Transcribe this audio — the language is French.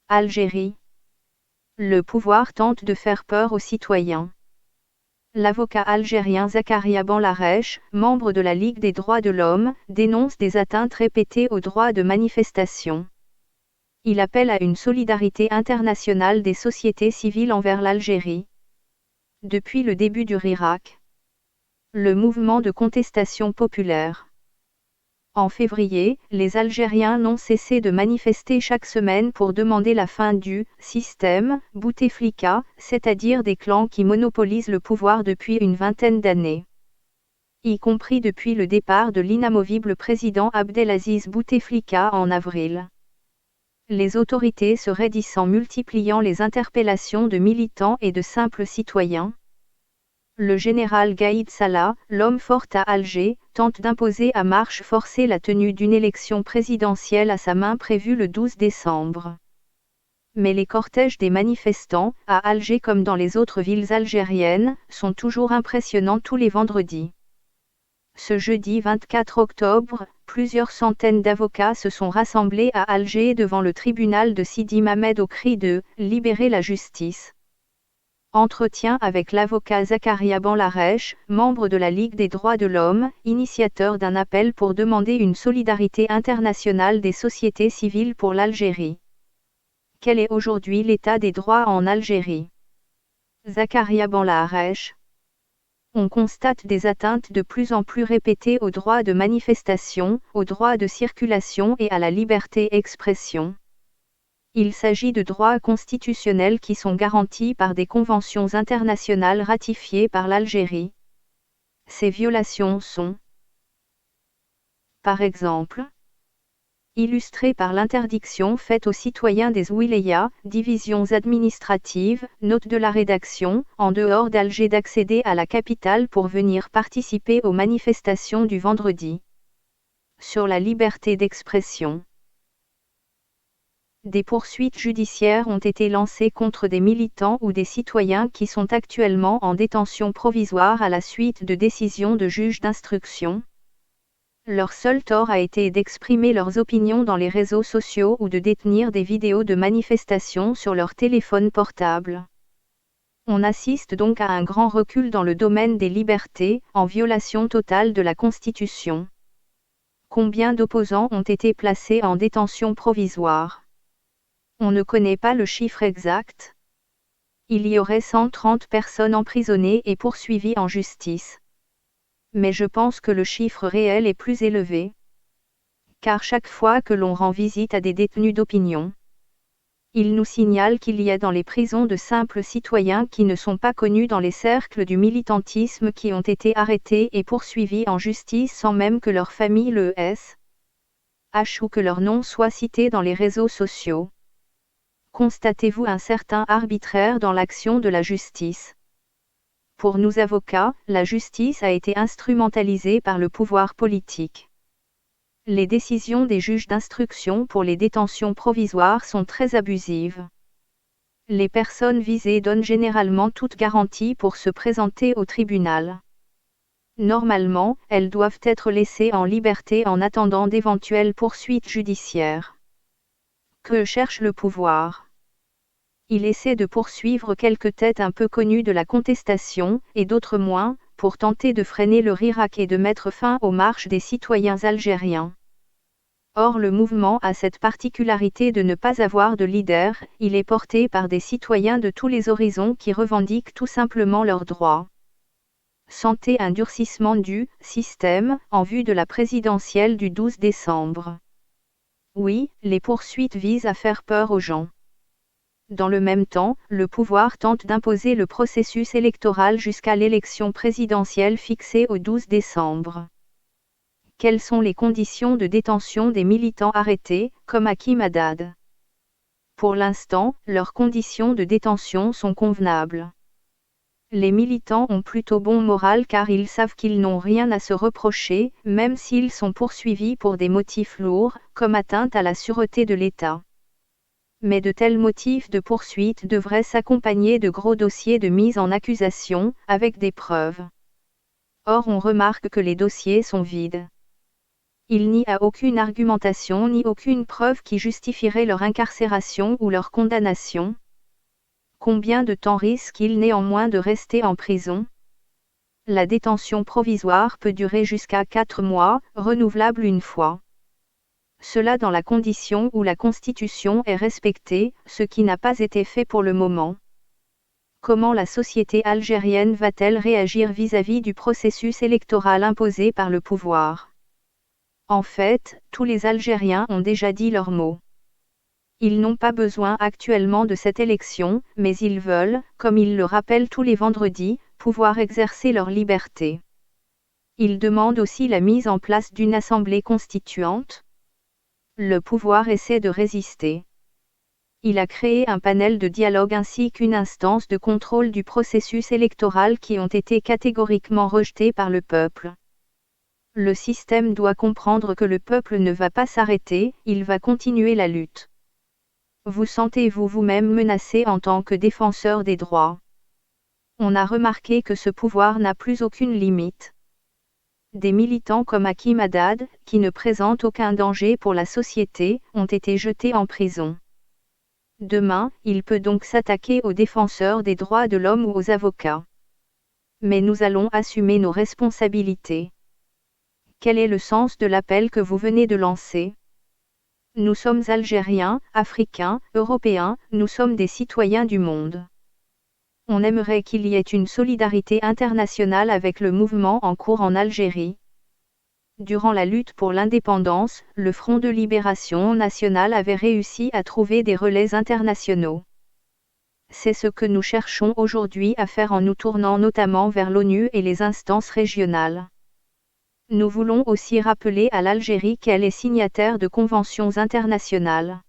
Algérie. Le pouvoir tente de faire peur aux citoyens. L'avocat algérien Zakaria Benlarech, membre de la Ligue des droits de l'homme, dénonce des atteintes répétées aux droits de manifestation. Il appelle à une solidarité internationale des sociétés civiles envers l'Algérie. Depuis le début du RIRAC, le mouvement de contestation populaire. En février, les Algériens n'ont cessé de manifester chaque semaine pour demander la fin du système Bouteflika, c'est-à-dire des clans qui monopolisent le pouvoir depuis une vingtaine d'années. Y compris depuis le départ de l'inamovible président Abdelaziz Bouteflika en avril. Les autorités se raidissent en multipliant les interpellations de militants et de simples citoyens. Le général Gaïd Salah, l'homme fort à Alger, tente d'imposer à marche forcée la tenue d'une élection présidentielle à sa main prévue le 12 décembre. Mais les cortèges des manifestants, à Alger comme dans les autres villes algériennes, sont toujours impressionnants tous les vendredis. Ce jeudi 24 octobre, plusieurs centaines d'avocats se sont rassemblés à Alger devant le tribunal de Sidi Mamed au cri de « Libérer la justice ». Entretien avec l'avocat Zakaria Benlarech, membre de la Ligue des droits de l'homme, initiateur d'un appel pour demander une solidarité internationale des sociétés civiles pour l'Algérie. Quel est aujourd'hui l'état des droits en Algérie? Zakaria Benlarech. On constate des atteintes de plus en plus répétées aux droits de manifestation, aux droits de circulation et à la liberté d'expression. Il s'agit de droits constitutionnels qui sont garantis par des conventions internationales ratifiées par l'Algérie. Ces violations sont, par exemple, illustrées par l'interdiction faite aux citoyens des Ouilayas, divisions administratives, note de la rédaction, en dehors d'Alger d'accéder à la capitale pour venir participer aux manifestations du vendredi. Sur la liberté d'expression. Des poursuites judiciaires ont été lancées contre des militants ou des citoyens qui sont actuellement en détention provisoire à la suite de décisions de juges d'instruction. Leur seul tort a été d'exprimer leurs opinions dans les réseaux sociaux ou de détenir des vidéos de manifestations sur leur téléphone portable. On assiste donc à un grand recul dans le domaine des libertés, en violation totale de la Constitution. Combien d'opposants ont été placés en détention provisoire? On ne connaît pas le chiffre exact. Il y aurait 130 personnes emprisonnées et poursuivies en justice. Mais je pense que le chiffre réel est plus élevé. Car chaque fois que l'on rend visite à des détenus d'opinion, ils nous signalent qu'il y a dans les prisons de simples citoyens qui ne sont pas connus dans les cercles du militantisme qui ont été arrêtés et poursuivis en justice sans même que leur famille le sache ou que leur nom soit cité dans les réseaux sociaux. Constatez-vous un certain arbitraire dans l'action de la justice? Pour nous avocats, la justice a été instrumentalisée par le pouvoir politique. Les décisions des juges d'instruction pour les détentions provisoires sont très abusives. Les personnes visées donnent généralement toute garantie pour se présenter au tribunal. Normalement, elles doivent être laissées en liberté en attendant d'éventuelles poursuites judiciaires. Que cherche le pouvoir? Il essaie de poursuivre quelques têtes un peu connues de la contestation, et d'autres moins, pour tenter de freiner le RIRAC et de mettre fin aux marches des citoyens algériens. Or le mouvement a cette particularité de ne pas avoir de leader, il est porté par des citoyens de tous les horizons qui revendiquent tout simplement leurs droits. Sentez un durcissement du système en vue de la présidentielle du 12 décembre. Oui, les poursuites visent à faire peur aux gens. Dans le même temps, le pouvoir tente d'imposer le processus électoral jusqu'à l'élection présidentielle fixée au 12 décembre. Quelles sont les conditions de détention des militants arrêtés, comme Hakim Haddad? Pour l'instant, leurs conditions de détention sont convenables. Les militants ont plutôt bon moral car ils savent qu'ils n'ont rien à se reprocher, même s'ils sont poursuivis pour des motifs lourds, comme atteinte à la sûreté de l'État. Mais de tels motifs de poursuite devraient s'accompagner de gros dossiers de mise en accusation, avec des preuves. Or on remarque que les dossiers sont vides. Il n'y a aucune argumentation ni aucune preuve qui justifierait leur incarcération ou leur condamnation. Combien de temps risque-t-il néanmoins de rester en prison? La détention provisoire peut durer jusqu'à 4 mois, renouvelable une fois. Cela dans la condition où la Constitution est respectée, ce qui n'a pas été fait pour le moment. Comment la société algérienne va-t-elle réagir vis-à-vis du processus électoral imposé par le pouvoir? En fait, tous les Algériens ont déjà dit leur mot. Ils n'ont pas besoin actuellement de cette élection, mais ils veulent, comme ils le rappellent tous les vendredis, pouvoir exercer leur liberté. Ils demandent aussi la mise en place d'une assemblée constituante. Le pouvoir essaie de résister. Il a créé un panel de dialogue ainsi qu'une instance de contrôle du processus électoral qui ont été catégoriquement rejetés par le peuple. Le système doit comprendre que le peuple ne va pas s'arrêter, il va continuer la lutte. Vous sentez-vous vous-même menacé en tant que défenseur des droits? On a remarqué que ce pouvoir n'a plus aucune limite. Des militants comme Hakim Haddad, qui ne présentent aucun danger pour la société, ont été jetés en prison. Demain, il peut donc s'attaquer aux défenseurs des droits de l'homme ou aux avocats. Mais nous allons assumer nos responsabilités. Quel est le sens de l'appel que vous venez de lancer? Nous sommes Algériens, Africains, Européens, nous sommes des citoyens du monde. On aimerait qu'il y ait une solidarité internationale avec le mouvement en cours en Algérie. Durant la lutte pour l'indépendance, le Front de libération nationale avait réussi à trouver des relais internationaux. C'est ce que nous cherchons aujourd'hui à faire en nous tournant notamment vers l'ONU et les instances régionales. Nous voulons aussi rappeler à l'Algérie qu'elle est signataire de conventions internationales.